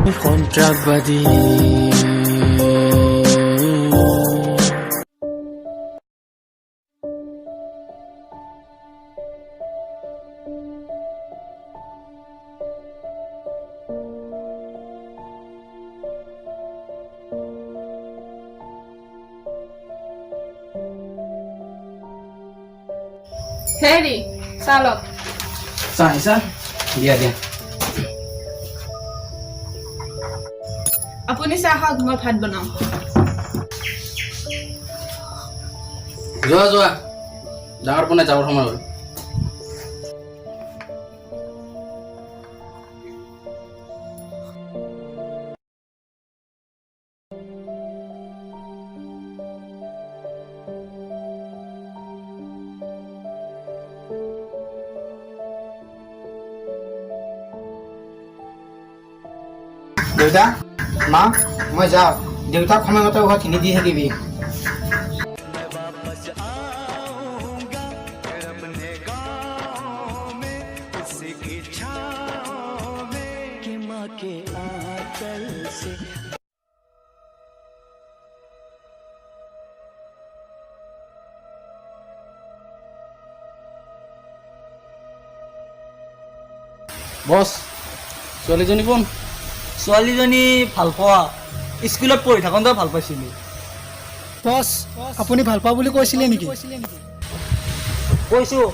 সন্ত্ৰাসবাদী হেৰি চালক চাহিছা দিয়া দিয়া আপুনি চাহ খাওক মই ভাত বনাওঁ যোৱা যোৱা ডাঙৰ পোনে যাবৰ সময় হ'ল দেউতা মা মই যাওঁ দেউতাক সময়মতে ঘৰত কিনি দি থাকিবি বছ ছোৱালীজনী কোন ছোৱালীজনী ভাল পোৱা স্কুলত পঢ়ি থাকোঁতে ভাল পাইছিলোঁ বছ আপুনি ভাল পাওঁ বুলি কৈছিলে নেকি কৈছোঁ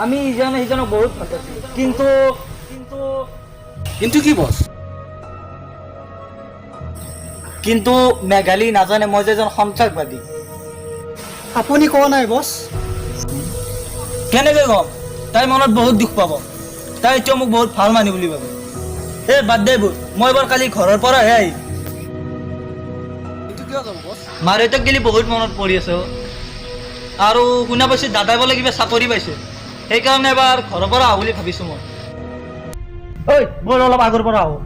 আমি ইজনে সিজনক বহুত ভাল পাইছিলোঁ কিন্তু কি বছ কিন্তু মেঘালী নাজানে মই যে এজন সন্ত্ৰাসবাদী আপুনি কোৱা নাই বছ কেনেকৈ ক'ম তাই মনত বহুত দুখ পাব তাই এতিয়া মোক বহুত ভাল মানুহ বুলি ভাবে এই বাদ দে বুত মই এবাৰ কালি ঘৰৰ পৰাহে আহিম মা দেউতাক গেলি বহুত মনত পৰি আছে আৰু শুনা পাইছোঁ দাদাই বোলে কিবা চাকৰি পাইছে সেইকাৰণে এবাৰ ঘৰৰ পৰা আহোঁ বুলি ভাবিছোঁ মই ঐ ব'ল অলপ আগৰ পৰা আহোঁ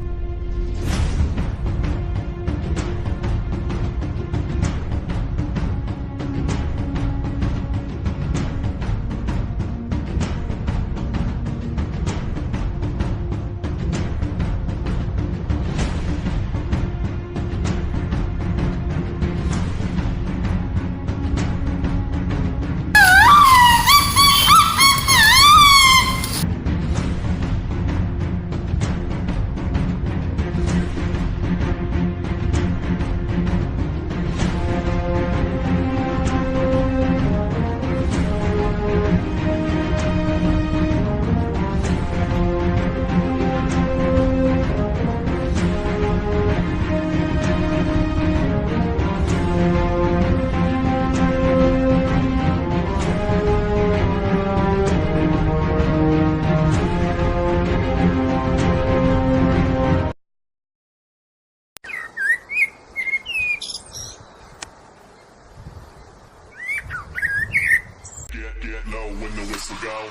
When the whistle go.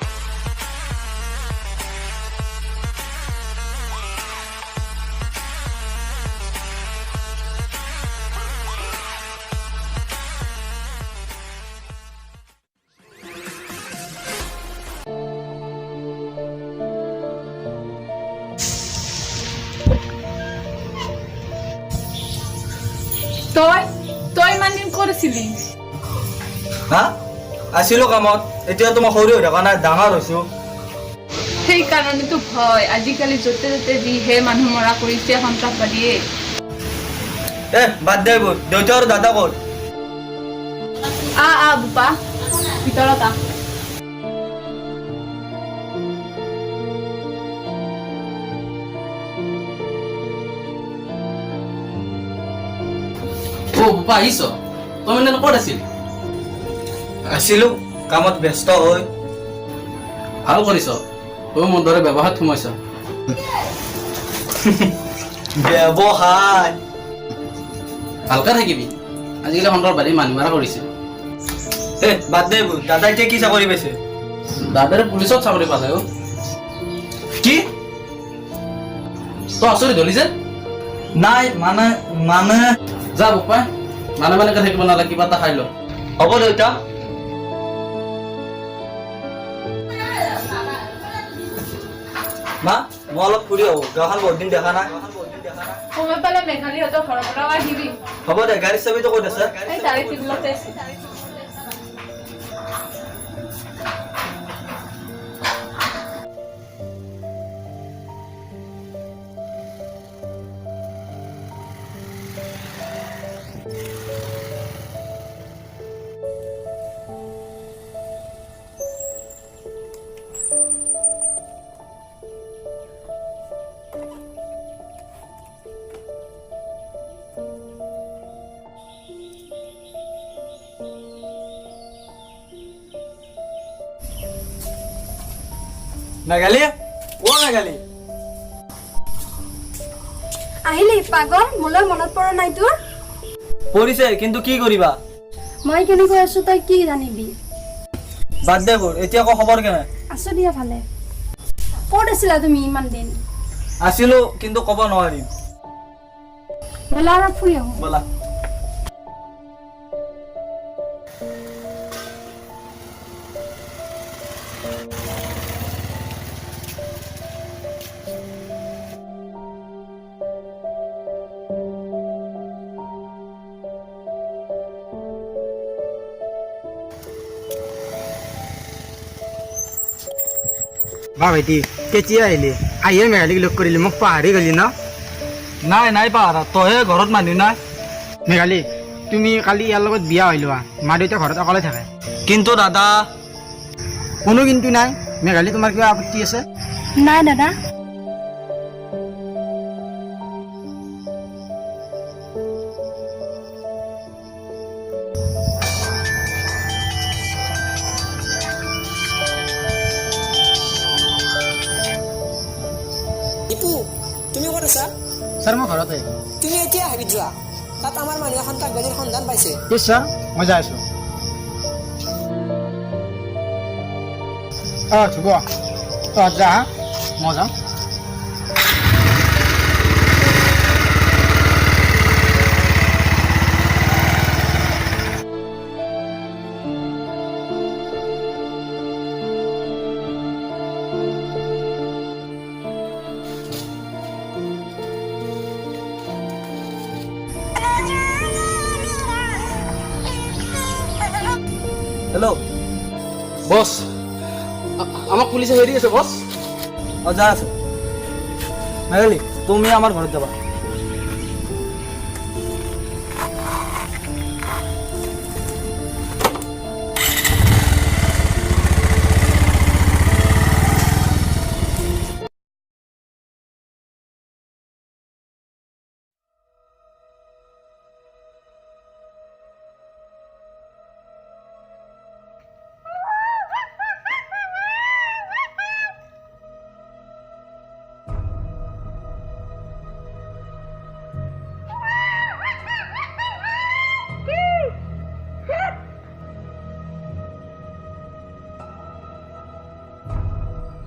তই ইমান দিন ক'ত আছিলি হা আছিলোঁ কামত এতিয়াতো মই সৰু হৈ থকা নাই ডাঙৰ হৈছোঁ সেইকাৰণেতো ভয় আজিকালি য'তে ত'তে যিহে মানুহ মৰা কৰিছে সন্ত্ৰাসবাদীয়ে বাদ দে বুত দেউতা আৰু দাদা ক'ত বোপা ভিতৰত আহ বোপা আহিছ তই মানে ক'ত আছিলি আছিলোঁ কামত ব্যস্ত হৈ ভাল কৰিছ তই মোৰ দৰে ব্যৱসায়ত সোমাইছ ব্যৱসায় ভালকৈ থাকিবি আজিকালি সন্ত্ৰাসবাদী মানুহ মাৰা কৰিছে বাদ দে বুত দাদা এতিয়া কি চাকৰি পাইছে দাদাৰে পুলিচত চাকৰি পালে কি তই আচৰিত ধলি যে নাই মানে যা বোপা মানেকে থাকিব নালাগে কিবা এটা খাই ল হ'ব দেউতা মা মই অলপ ফুৰি আহোঁ গাঁওখন বহুত দিন দেখা নাই সময় পালে মেঘালীহঁতৰ ঘৰৰ পৰাও আহিবি হ'ব দে গাড়ীৰ চাবিটো ক'ত আছে এই তাৰে টেবুলতে আছে মেঘালী অ মেঘালী আহিলি পাগল মোলৈ মনত পৰা নাই তোৰ পৰিছে কিন্তু কি কৰিবা মই কেনেকৈ আছো তই কি জানিবি বাদ দে বোৰ এতিয়া আকৌ খবৰ কেনে আছো দিয়া ভালে ক'ত আছিলা তুমি ইমান দিন আছিলো কিন্তু ক'ব নোৱাৰিম ব'লা আৰু ফুৰি আহোঁ ব'লা বা ভাইটি কেতিয়া আহিলি আহিয়ে মেঘালীক লগ কৰিলি মোক পাহৰি গলি ন নাই নাই পাহাৰা তইহে ঘৰত মানুহ নাই মেঘালী তুমি কালি ইয়াৰ লগত বিয়া হৈ লোৱা মা দেউতা ঘৰত অকলে থাকে কিন্তু দাদা কোনো কিন্তু নাই মেঘালী তোমাৰ কিবা আপত্তি আছে নাই দাদা দীপু তুমি ক'ত আছা ছাৰ মই ঘৰতে তুমি এতিয়া হাবিত যোৱা তাত আমাৰ মানুহে সন্ত্ৰাসবাদীৰ সন্ধান পাইছে ইছ ছাৰ মই যাই আছোঁ অঁ ঠিক তহঁত যা হা মই যাওঁ হেল্ল' বছ আমাক পুলিচে হেৰি আছে বছ অ যা আছে মেঘালী তুমি আমাৰ ঘৰত যাবা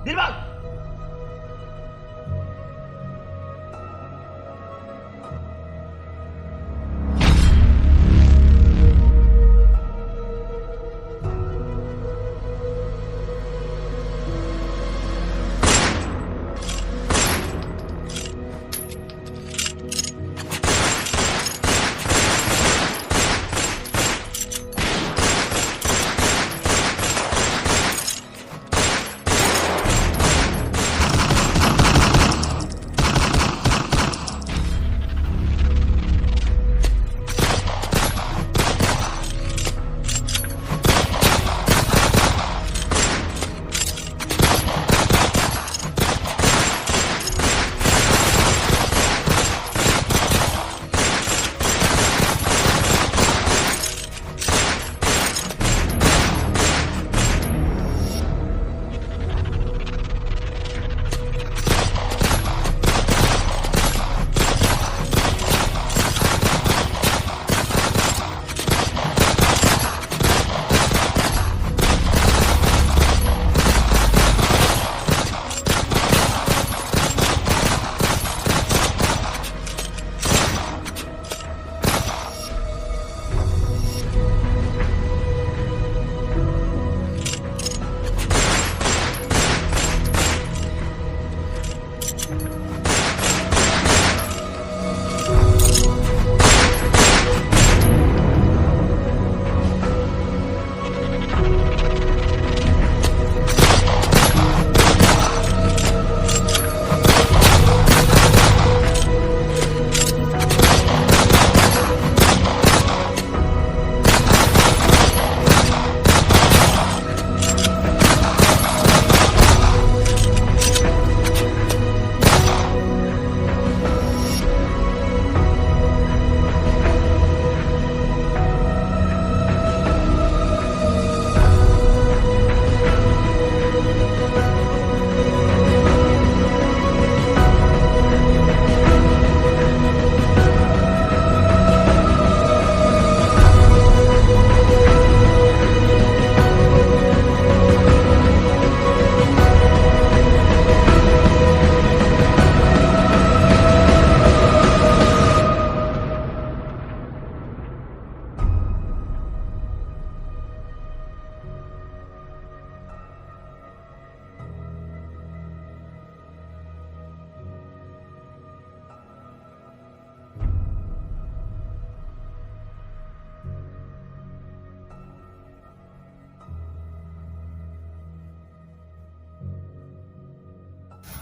দিলবাগ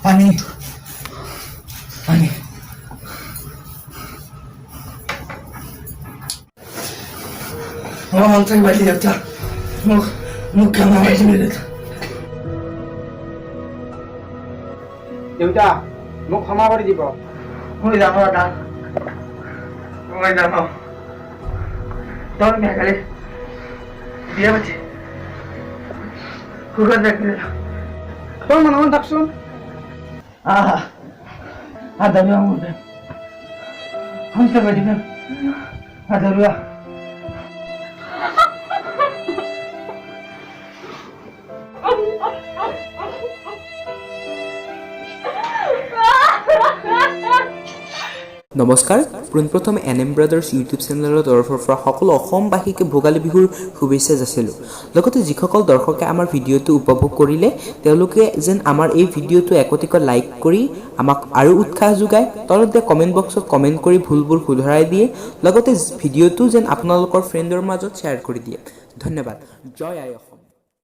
পানী পানী সন্ত্ৰাস বাজি দেউতা মোক মোক ক্ষমা কৰি দিবি দেউতা মোক ক্ষমা কৰি দিব মই জানো দাদা মই জানো তোর মেঘালে বিয়ে পাচ্ছে কুকুর দেখলে তোর মনে মন থাকছুন আদালুয়া মনে হামতে বেটি না আদালুয়া নমস্কাৰ পোনপ্ৰথমে এনএম ব্ৰাদাৰ্ছ ইউটিউব চেনেলৰ তৰফৰ পৰা সকলো অসমবাসীকে ভোগালী বিহুৰ শুভেচ্ছা যাচিলোঁ লগতে যিসকল দৰ্শকে আমাৰ ভিডিঅ'টো উপভোগ কৰিলে তেওঁলোকে যেন আমাৰ এই ভিডিঅ'টো একোটিকৈ লাইক কৰি আমাক আৰু উৎসাহ যোগায় তলত দিয়া কমেণ্ট বক্সত কমেণ্ট কৰি ভুলবোৰ শুধৰাই দিয়ে লগতে ভিডিঅ'টো যেন আপোনালোকৰ ফ্ৰেণ্ডৰ মাজত শ্বেয়াৰ কৰি দিয়ে ধন্যবাদ জয় আই অসম।